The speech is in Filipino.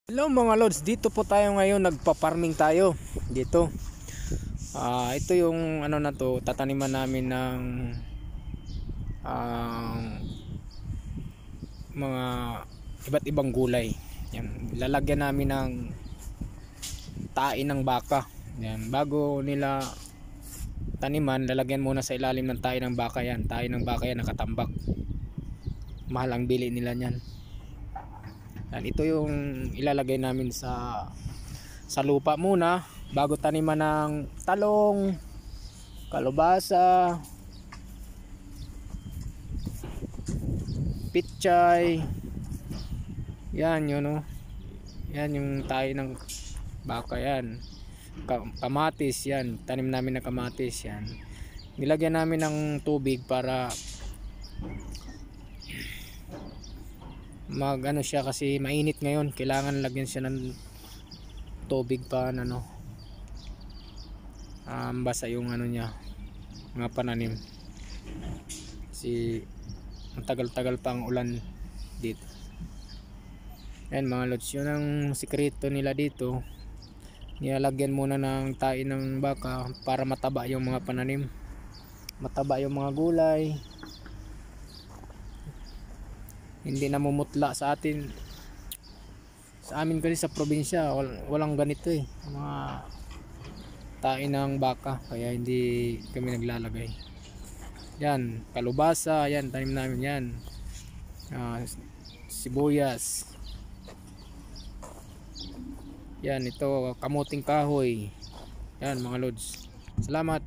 Hello mga lods, dito po tayo ngayon, nagpa-farming tayo dito. Ito yung ano na to, tataniman namin ng mga iba't ibang gulay. Yan, lalagyan namin ng tain ng baka. Yan, bago nila taniman, lalagyan muna sa ilalim ng tain ng baka yan. Tain ng baka yan nakatambak. Mahal ang bili nila niyan. Yan, ito yung ilalagay namin sa lupa muna bago taniman ng talong, kalabasa, pichay. Yan yun, no? Yan yung tayo ng baka yan. Kamatis yan, tanim namin ng kamatis yan. Nilagyan namin ng tubig para ano siya, kasi mainit ngayon, kailangan lagyan siya ng tubig pa ano, basa yung ano niya, mga pananim, kasi matagal-tagal pa ang ulan dito. Yan mga lods, yun ang sikreto nila dito. Nilalagyan muna ng tain ng baka para mataba yung mga pananim, mataba yung mga gulay, hindi namumutla sa atin. Sa amin kasi sa probinsya walang ganito mga tain ng baka, kaya hindi kami naglalagay. Yan, kalubasa, yan tanim namin yan. Sibuyas. Yan, ito kamuting kahoy. Yan mga lods. Salamat.